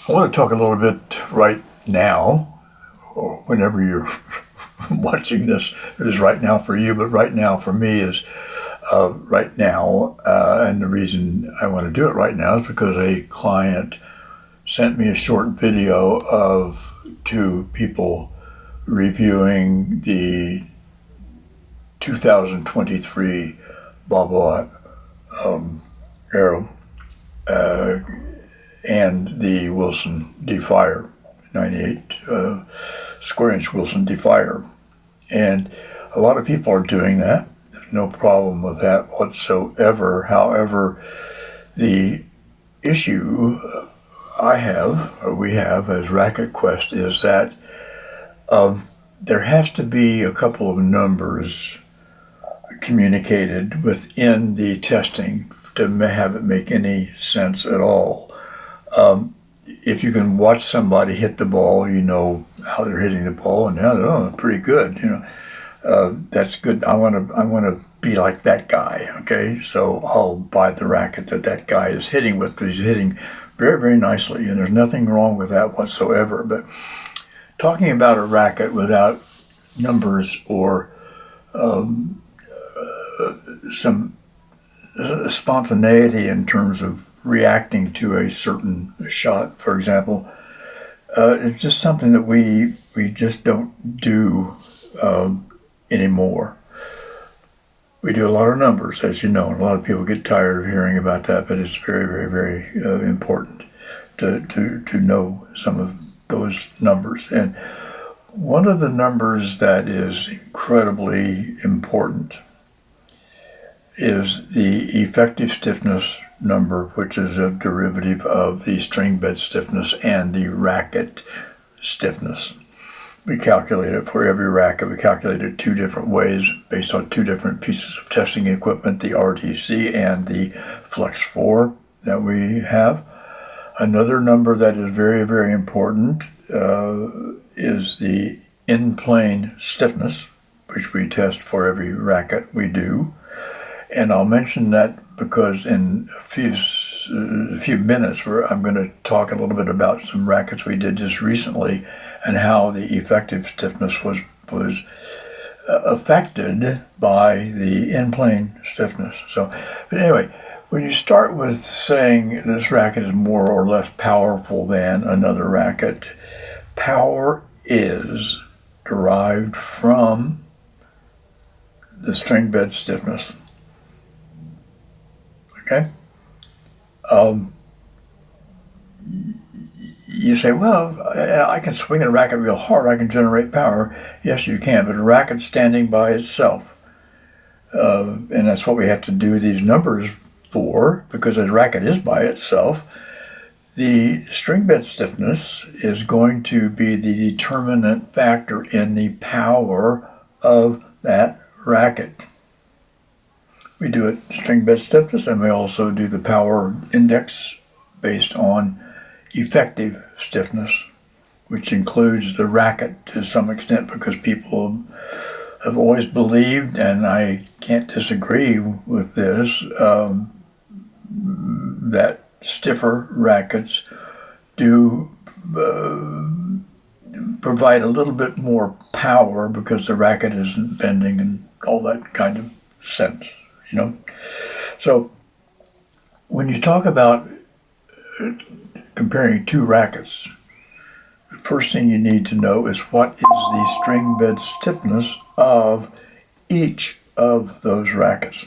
I want to talk a little bit right now, or whenever you're watching this. It is right now for you, but right now for me is right now. And the reason I want to do it right now is because a client sent me a short video of two people reviewing the 2023 Baba Arrow and the Wilson Defier, 98 square inch Wilson Defier. And a lot of people are doing that. There's no problem with that whatsoever. However, the issue I have, or we have as Racquet Quest, is that there has to be a couple of numbers communicated within the testing to have it make any sense at all. If you can watch somebody hit the ball, you know how they're hitting the ball, and they're pretty good. That's good. I want to be like that guy. Okay, so I'll buy the racket that guy is hitting with, because he's hitting very, very nicely, and there's nothing wrong with that whatsoever. But talking about a racket without numbers or some spontaneity in terms of reacting to a certain shot, for example, it's just something that we just don't do anymore. We do a lot of numbers, as you know, and a lot of people get tired of hearing about that, but it's very, very, very important to know some of those numbers. And one of the numbers that is incredibly important is the effective stiffness number, which is a derivative of the string bed stiffness and the racket stiffness. We calculate it for every racket. We calculate it two different ways based on two different pieces of testing equipment, the RTC and the Flex 4 that we have. Another number that is very, very important is the in-plane stiffness, which we test for every racket we do. And I'll mention that because in a few minutes I'm going to talk a little bit about some rackets we did just recently and how the effective stiffness was affected by the in-plane stiffness. So, but anyway, when you start with saying this racket is more or less powerful than another racket, power is derived from the string bed stiffness. Okay? You say, well, I can swing a racket real hard, I can generate power. Yes, you can, but a racket standing by itself. And that's what we have to do these numbers for, because a racket is by itself. The string bed stiffness is going to be the determinant factor in the power of that racket. We do it string bed stiffness, and we also do the power index based on effective stiffness, which includes the racket to some extent, because people have always believed, and I can't disagree with this, that stiffer rackets do provide a little bit more power because the racket isn't bending and all that kind of sense. So when you talk about comparing two rackets, the first thing you need to know is what is the string bed stiffness of each of those rackets.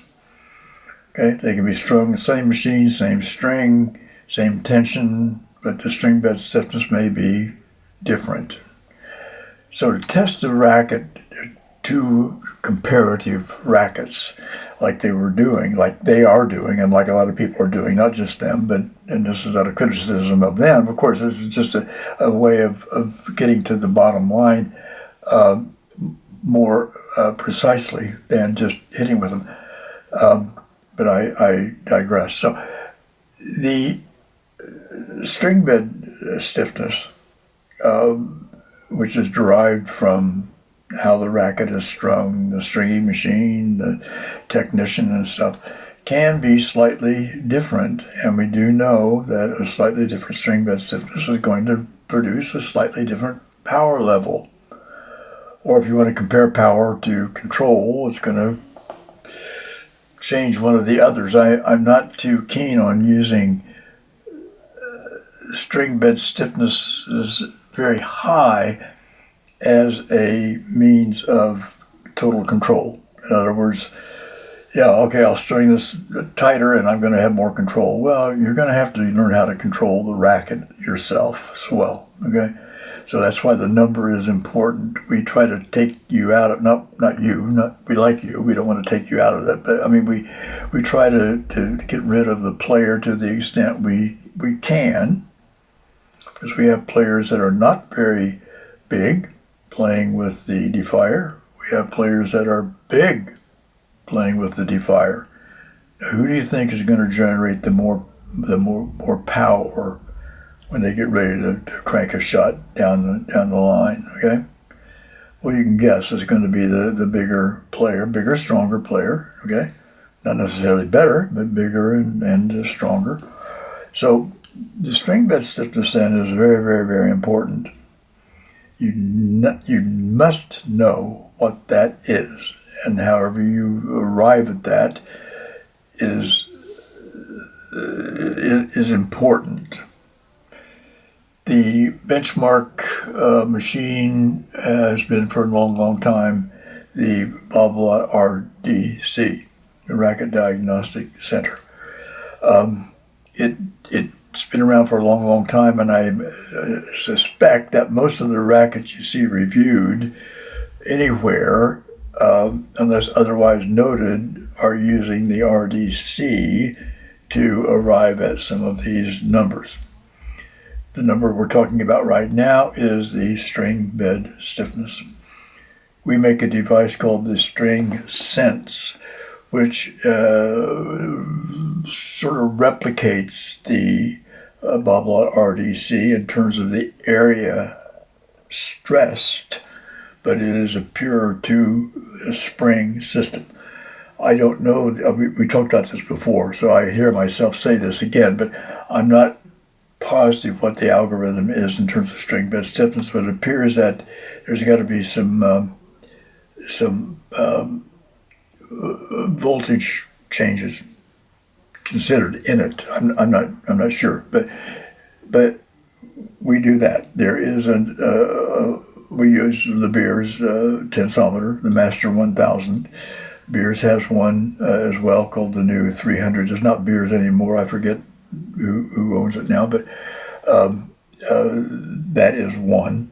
Okay, they can be strung in the same machine, same string, same tension, but the string bed stiffness may be different. So to test the racket, two comparative rackets like they are doing, and like a lot of people are doing, not just them, and this is not a criticism of them. Of course, this is just a way of getting to the bottom line more precisely than just hitting with them. But I digress. So the string bed stiffness, which is derived from how the racket is strung, the stringing machine, the technician and stuff, can be slightly different, and we do know that a slightly different string bed stiffness is going to produce a slightly different power level. Or if you want to compare power to control, it's going to change one of the others. I'm not too keen on using string bed stiffness is very high as a means of total control. In other words, yeah, okay, I'll string this tighter and I'm going to have more control. Well, you're going to have to learn how to control the racket yourself as well, okay? So that's why the number is important. We try to take you out of, not you, we like you, we don't want to take you out of that, but I mean, we try to get rid of the player to the extent we can, because we have players that are not very big playing with the defier. We have players that are big playing with the defier. Now, who do you think is going to generate the more power when they get ready to crank a shot down the line? Okay, well, you can guess it's going to be the bigger player, bigger, stronger player. Okay, not necessarily better, but bigger and stronger. So the string bed stiffness then is very, very, very important. You must know what that is, and however you arrive at that is important. The benchmark machine has been for a long, long time the blah blah RDC, the Racquet Diagnostic Center. It's been around for a long, long time, and I suspect that most of the rackets you see reviewed anywhere, unless otherwise noted, are using the RDC to arrive at some of these numbers. The number we're talking about right now is the string bed stiffness. We make a device called the String Sense, which sort of replicates the Bobla RDC in terms of the area stressed, but it is a pure two-spring system. I don't know, we talked about this before, so I hear myself say this again, but I'm not positive what the algorithm is in terms of string bed stiffness, but it appears that there's got to be some voltage changes considered in it. I'm not sure, but we do that. There is we use the Beers tensometer, the Master 1000. Beers has one as well called the new 300. It's not Beers anymore. I forget who owns it now, but that is one.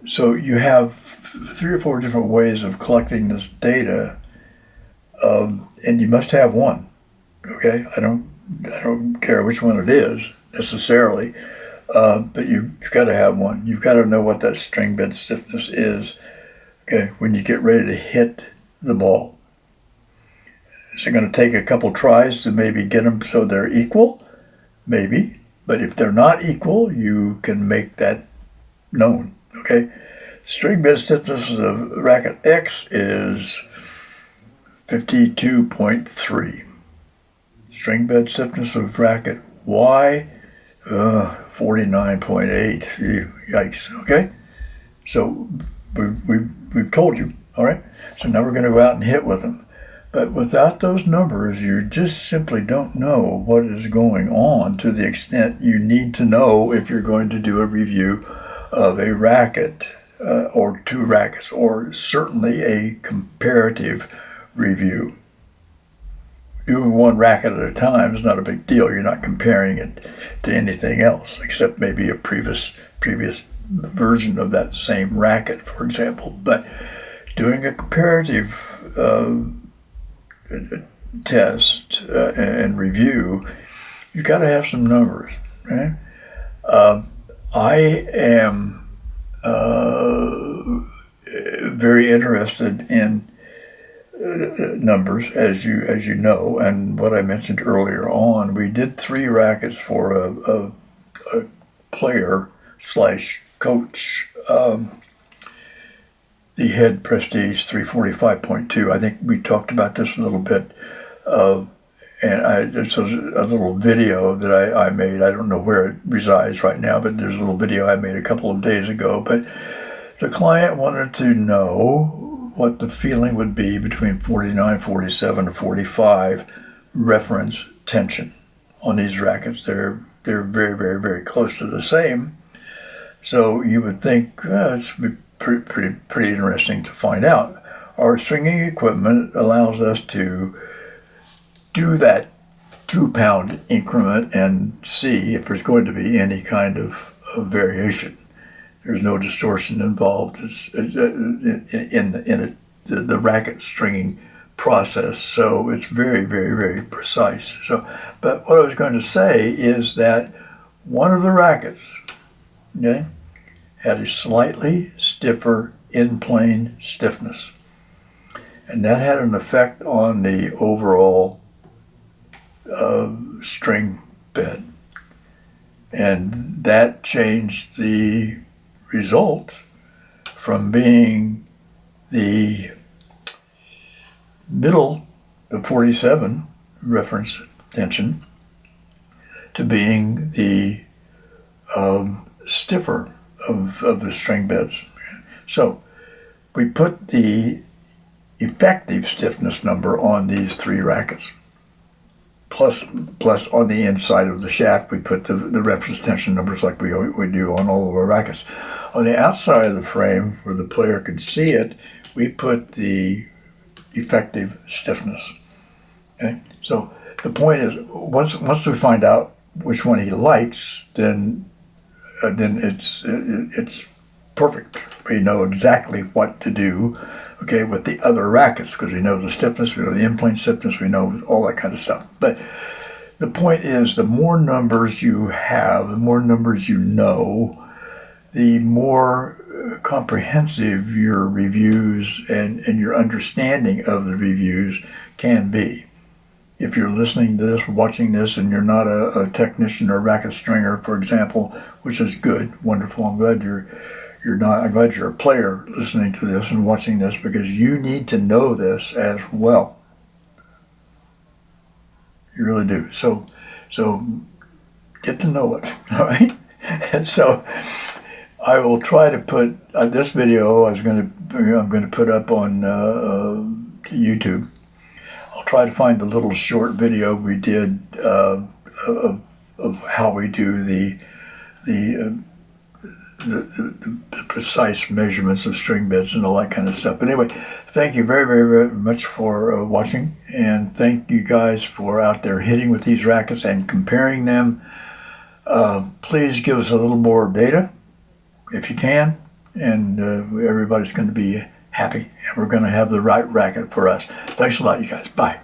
So you have 3 or 4 different ways of collecting this data, and you must have one. Okay, I don't care which one it is necessarily, but you've got to have one. You've got to know what that string bed stiffness is. Okay, when you get ready to hit the ball, is it going to take a couple tries to maybe get them so they're equal? Maybe, but if they're not equal, you can make that known. Okay, string bed stiffness of racket X is 52.3. String bed stiffness of racket Y, 49.8. Yikes. Okay, so we've told you. All right. So now we're going to go out and hit with them. But without those numbers, you just simply don't know what is going on to the extent you need to know if you're going to do a review of a racket or 2 rackets, or certainly a comparative review. Doing 1 racket at a time is not a big deal. You're not comparing it to anything else except maybe a previous version of that same racket, for example. But doing a comparative test and review, you've got to have some numbers, right? I am very interested in numbers, as you know, and what I mentioned earlier on. We did 3 rackets for a player / coach. The Head Prestige 345.2. I think we talked about this a little bit And there's a little video that I made. I don't know where it resides right now, but there's a little video I made a couple of days ago. But the client wanted to know what the feeling would be between 49, 47, and 45 reference tension on these rackets. They're very, very, very close to the same. So you would think it's pretty interesting to find out. Our stringing equipment allows us to do that 2-pound increment and see if there's going to be any kind of variation. There's no distortion involved in the racket stringing process, so it's very, very, very precise. So, but what I was going to say is that one of the rackets, okay, had a slightly stiffer in-plane stiffness, and that had an effect on the overall string bed, and that changed the result from being the middle, the 47 reference tension, to being the stiffer of the string beds. So we put the effective stiffness number on these 3 rackets. Plus on the inside of the shaft, we put the reference tension numbers like we do on all of our rackets. On the outside of the frame, where the player can see it, we put the effective stiffness. Okay? So the point is, once we find out which one he likes, then it's perfect. We know exactly what to do, okay, with the other rackets, because we know the stiffness, we know the in-plane stiffness, we know all that kind of stuff. But the point is, the more numbers you have, the more numbers you know, the more comprehensive your reviews and your understanding of the reviews can be. If you're listening to this, watching this, and you're not a technician or racket stringer, for example, which is good, wonderful, I'm glad I'm glad you're a player listening to this and watching this, because you need to know this as well. You really do. So get to know it, all right? And so I will try to put this video. I'm going to put up on YouTube. I'll try to find the little short video we did of how we do the precise measurements of string beds and all that kind of stuff. But anyway, thank you very, very, very much for watching, and thank you guys for out there hitting with these rackets and comparing them. Please give us a little more data if you can, and everybody's going to be happy, and we're going to have the right racket for us. Thanks a lot, you guys. Bye.